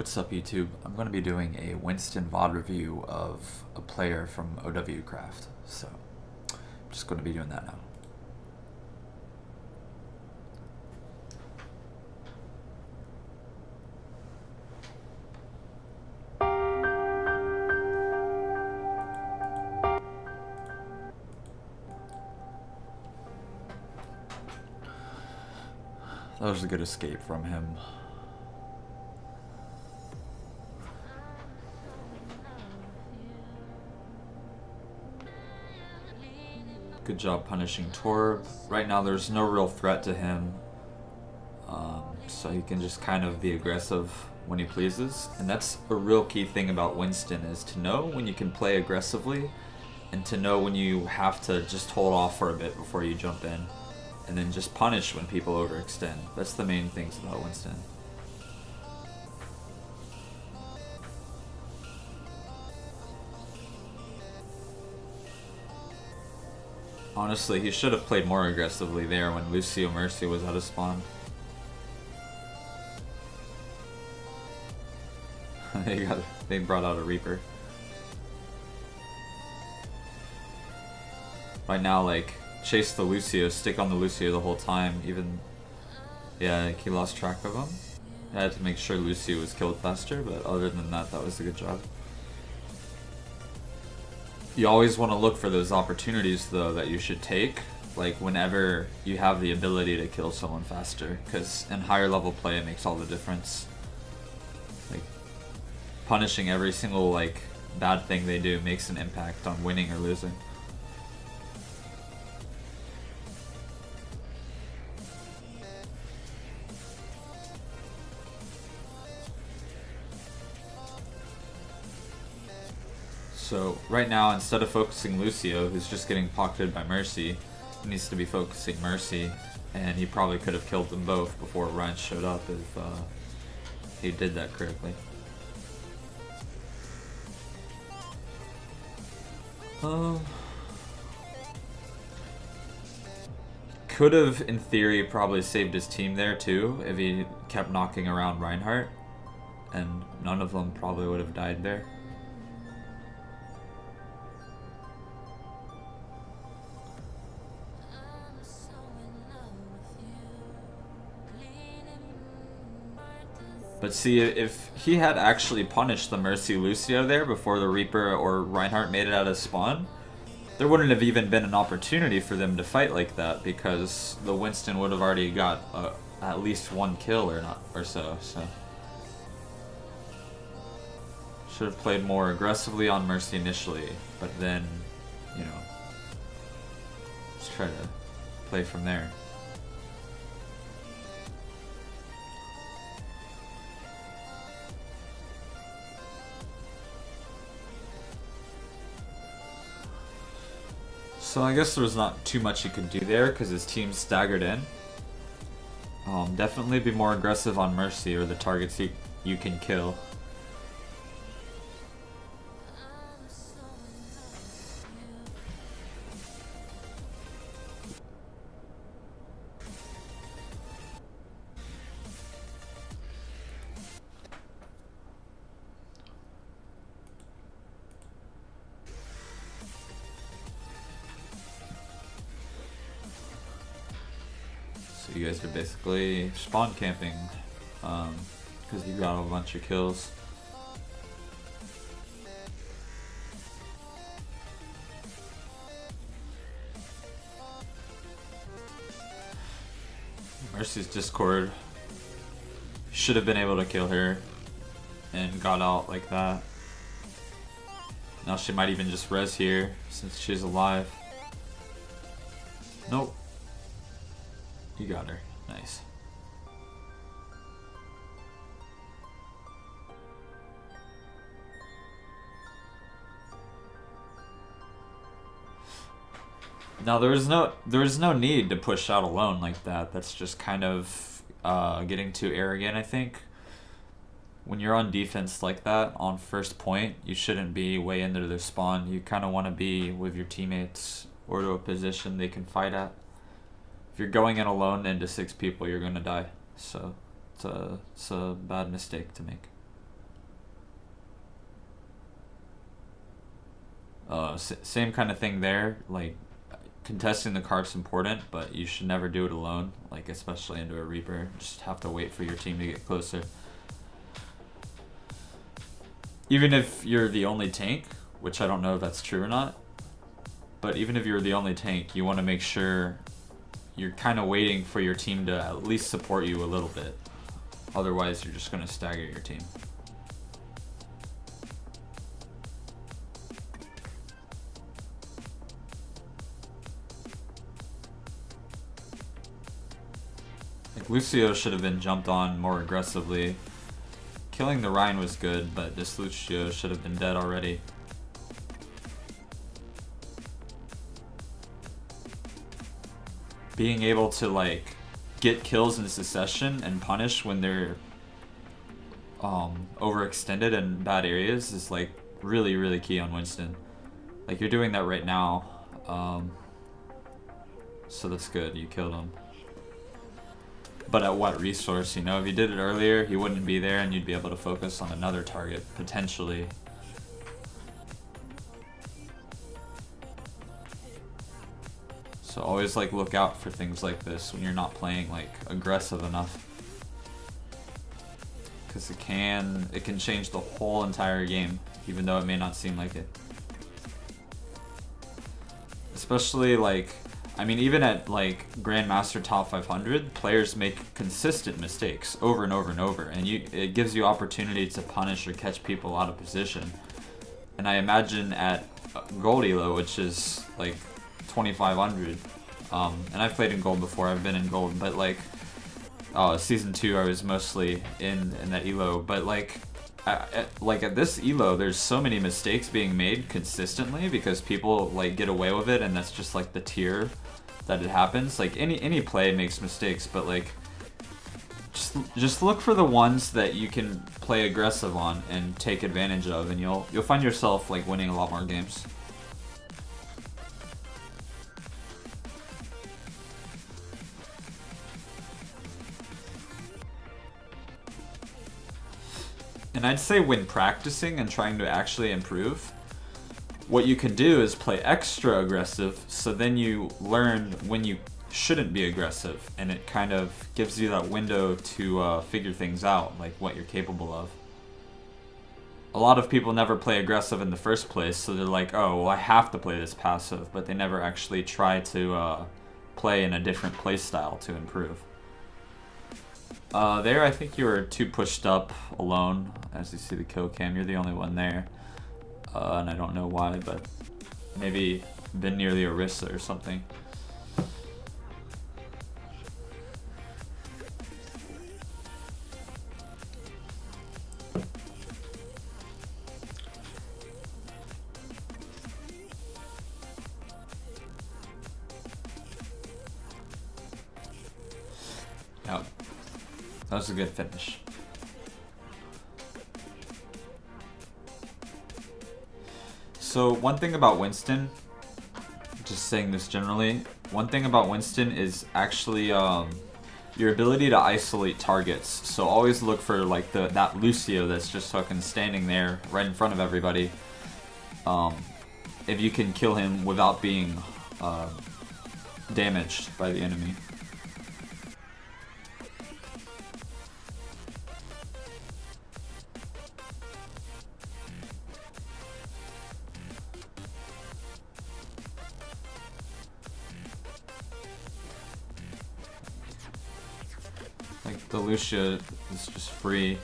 What's up, YouTube? I'm going to be doing a Winston VOD review of a player from OW Craft, so I'm just going to be doing that now. That was a good escape from him. Good job punishing Torb. Right now there's no real threat to him, so he can just kind of be aggressive when he pleases. And that's a real key thing about Winston, is to know when you can play aggressively and to know when you have to just hold off for a bit before you jump in. And then just punish when people overextend. That's the main things about Winston. Honestly, he should have played more aggressively there when Lucio Mercy was out of spawn. They brought out a Reaper. Right now, like, chase the Lucio, stick on the Lucio the whole time, even... Yeah, like, he lost track of him. I had to make sure Lucio was killed faster, but other than that, that was a good job. You always want to look for those opportunities, though, that you should take, like, whenever you have the ability to kill someone faster, because in higher level play, it makes all the difference. Like, punishing every single, like, bad thing they do makes an impact on winning or losing. So right now, instead of focusing Lucio, who's just getting pocketed by Mercy, he needs to be focusing Mercy, and he probably could have killed them both before Ryan showed up if he did that correctly. Could have, in theory, probably saved his team there too if he kept knocking around Reinhardt, and none of them probably would have died there. But see, if he had actually punished the Mercy Lucio there before the Reaper or Reinhardt made it out of spawn, there wouldn't have even been an opportunity for them to fight like that, because the Winston would have already got at least one kill or so. Should have played more aggressively on Mercy initially, but then, you know, let's try to play from there. So I guess there was not too much he could do there because his team staggered in. Definitely be more aggressive on Mercy or the targets you can kill. So you guys are basically spawn camping because you got a bunch of kills. Mercy's Discord. Should have been able to kill her and got out like that. Now she might even just res here since she's alive. Nope. You got her. Nice. Now there was no need to push out alone like that. That's just kind of getting too arrogant, I think. When you're on defense like that on first point, you shouldn't be way into their spawn. You kind of want to be with your teammates or to a position they can fight at. If you're going in alone into 6 people, you're gonna die. So it's a bad mistake to make. Same kind of thing there. Like, contesting the card's important, but you should never do it alone. Like, especially into a Reaper. Just have to wait for your team to get closer. Even if you're the only tank, which I don't know if that's true or not, but even if you're the only tank, you want to make sure you're kind of waiting for your team to at least support you a little bit. Otherwise, you're just going to stagger your team. Like, Lucio should have been jumped on more aggressively. Killing the Rhine was good, but this Lucio should have been dead already. Being able to, like, get kills in succession and punish when they're overextended in bad areas is, like, really, really key on Winston. Like, you're doing that right now. So that's good, you killed him. But at what resource, you know? If you did it earlier, he wouldn't be there and you'd be able to focus on another target, potentially. So always, like, look out for things like this when you're not playing, like, aggressive enough. Because it can change the whole entire game, even though it may not seem like it. Especially, like, I mean, even at, like, Grandmaster Top 500, players make consistent mistakes over and over and over, and it gives you opportunity to punish or catch people out of position. And I imagine at Gold Elo, which is, like, 2500, and I've played in Gold before, I've been in Gold, but, like, Season 2 I was mostly in that Elo, but, like, at this Elo, there's so many mistakes being made consistently because people, like, get away with it, and that's just, like, the tier that it happens. Like, any play makes mistakes, but, like, just look for the ones that you can play aggressive on and take advantage of, and you'll find yourself, like, winning a lot more games. And I'd say when practicing and trying to actually improve, what you can do is play extra aggressive, so then you learn when you shouldn't be aggressive, and it kind of gives you that window to figure things out, like what you're capable of. A lot of people never play aggressive in the first place, so they're like, oh, well, I have to play this passive, but they never actually try to play in a different play style to improve. There, I think you were too pushed up alone. As you see the kill cam, you're the only one there. And I don't know why, but maybe been near the Orisa or something. Yep. That was a good finish. So one thing about Winston, just saying this generally, one thing about Winston is actually your ability to isolate targets. So always look for, like, that Lucio that's just fucking standing there right in front of everybody. If you can kill him without being damaged by the enemy. Like, the Lucia is just free.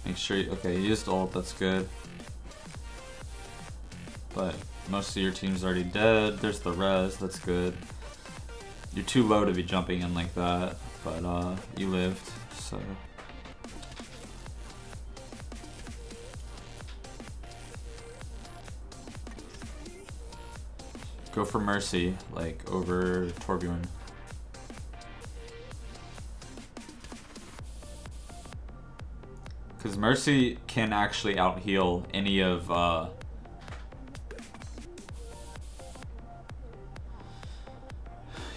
Make sure you, okay, you used ult, that's good. But most of your team's already dead. There's the res, that's good. You're too low to be jumping in like that, but you lived, so. Go for Mercy, like, over Torbjorn. Because Mercy can actually out-heal any of...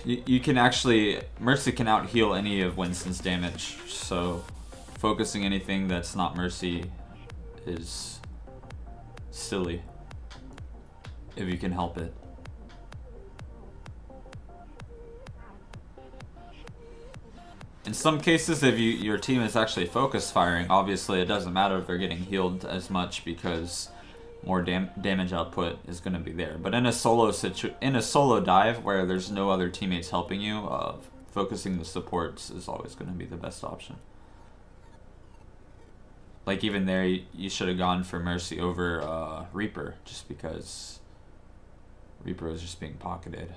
You can actually... Mercy can out-heal any of Winston's damage, so focusing anything that's not Mercy is silly. if you can help it. In some cases, if your team is actually focus firing, obviously it doesn't matter if they're getting healed as much because more damage output is going to be there. But in a solo dive where there's no other teammates helping you, focusing the supports is always going to be the best option. Like even there, you should have gone for Mercy over Reaper, just because Reaper was just being pocketed.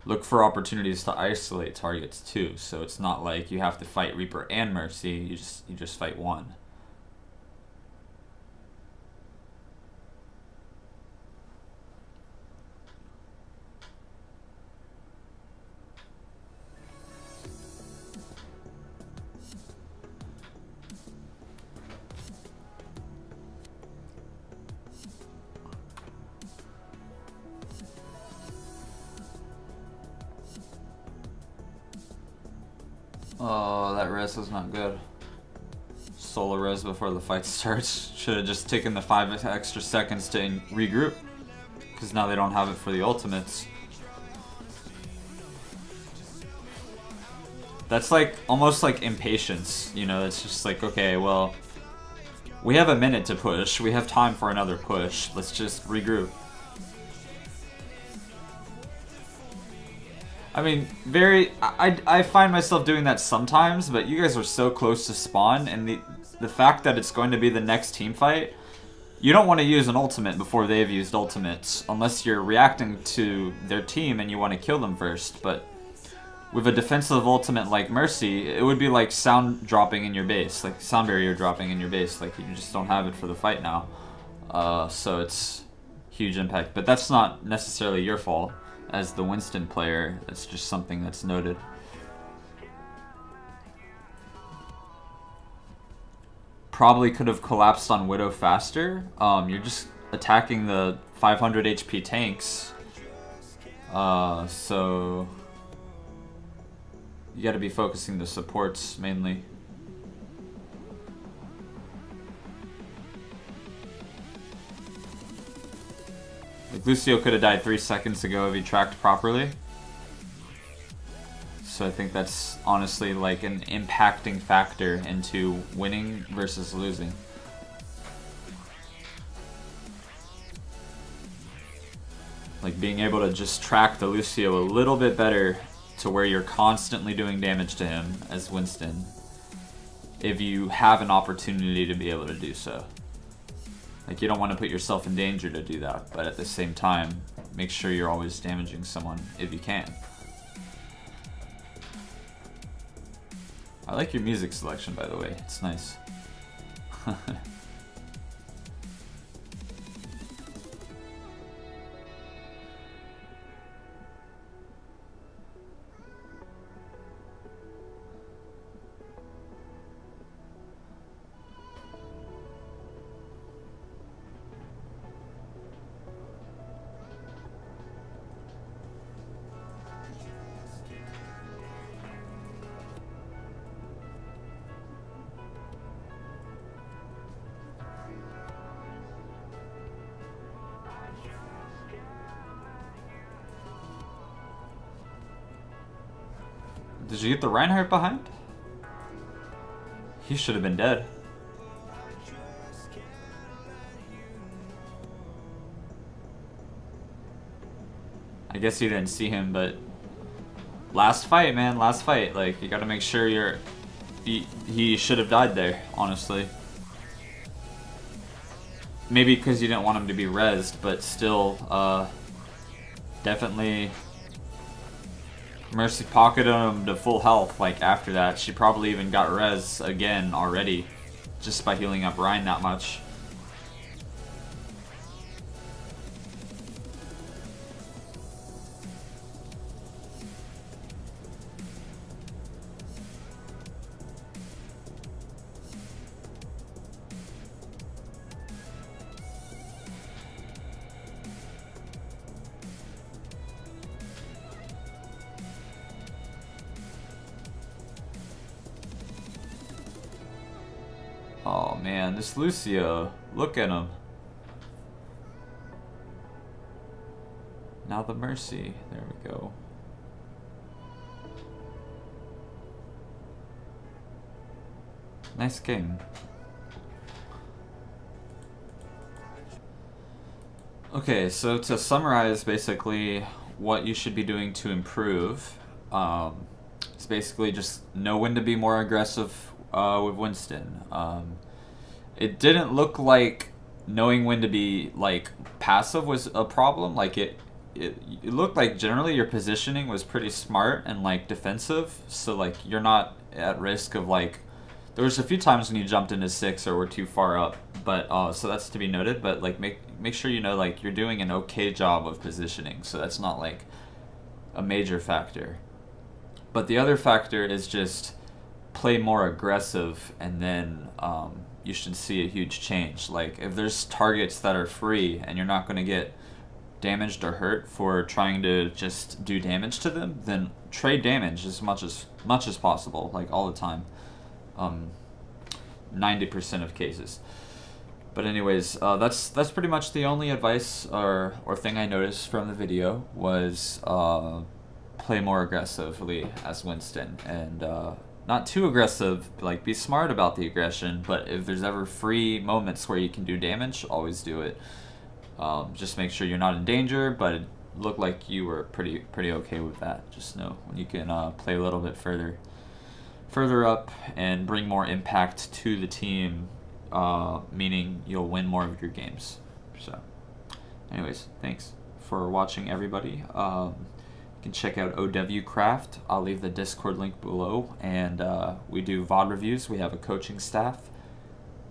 Look for opportunities to isolate targets too, so it's not like you have to fight Reaper and Mercy, you just fight one. Oh, that res was not good. Solo res before the fight starts. Should have just taken the 5 extra seconds to regroup, because now they don't have it for the ultimates. That's like almost like impatience, you know. It's just like, okay, well, we have a minute to push, we have time for another push, let's just regroup. I mean, I find myself doing that sometimes, but you guys are so close to spawn, and the fact that it's going to be the next team fight, you don't want to use an ultimate before they've used ultimates, unless you're reacting to their team and you want to kill them first. But with a defensive ultimate like Mercy, it would be like sound dropping in your base, like sound barrier dropping in your base, like you just don't have it for the fight now. So it's huge impact, but that's not necessarily your fault. As the Winston player, that's just something that's noted. Probably could have collapsed on Widow faster. You're just attacking the 500 HP tanks. So you gotta be focusing the supports mainly. Like Lucio could have died 3 seconds ago if he tracked properly. So I think that's honestly like an impacting factor into winning versus losing. Like being able to just track the Lucio a little bit better to where you're constantly doing damage to him as Winston, if you have an opportunity to be able to do so. Like, you don't want to put yourself in danger to do that, but at the same time, make sure you're always damaging someone if you can. I like your music selection, by the way. It's nice. Did you get the Reinhardt behind? He should have been dead. I guess you didn't see him, but last fight, man, last fight. Like, you gotta make sure you're... He should have died there, honestly. Maybe because you didn't want him to be rezzed, but still, definitely... Mercy pocketed him to full health, like, after that. She probably even got res again already, just by healing up Ryan that much. Oh man, this Lucio, look at him. now the Mercy. There we go. Nice game. Okay, so to summarize basically what you should be doing to improve, it's basically just know when to be more aggressive with Winston. It didn't look like knowing when to be like passive was a problem. Like it looked like generally your positioning was pretty smart and like defensive, so like you're not at risk of like. There was a few times when you jumped into 6 or were too far up, but so that's to be noted. But like make sure you know like you're doing an okay job of positioning, so that's not like a major factor. But the other factor is just play more aggressive, and then you should see a huge change. Like if there's targets that are free and you're not going to get damaged or hurt for trying to just do damage to them, then trade damage as much as possible, like all the time. 90% of cases. But anyways, that's pretty much the only advice or thing I noticed from the video was play more aggressively as Winston, and not too aggressive, like be smart about the aggression, but if there's ever free moments where you can do damage, always do it. Just make sure you're not in danger, but it looked like you were pretty okay with that. Just know when you can play a little bit further up and bring more impact to the team, meaning you'll win more of your games. So anyways, thanks for watching, everybody. You can check out OW Craft. I'll leave the Discord link below, and we do VOD reviews. We have a coaching staff,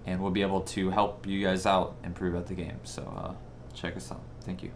and we'll be able to help you guys out improve at the game. So check us out. Thank you.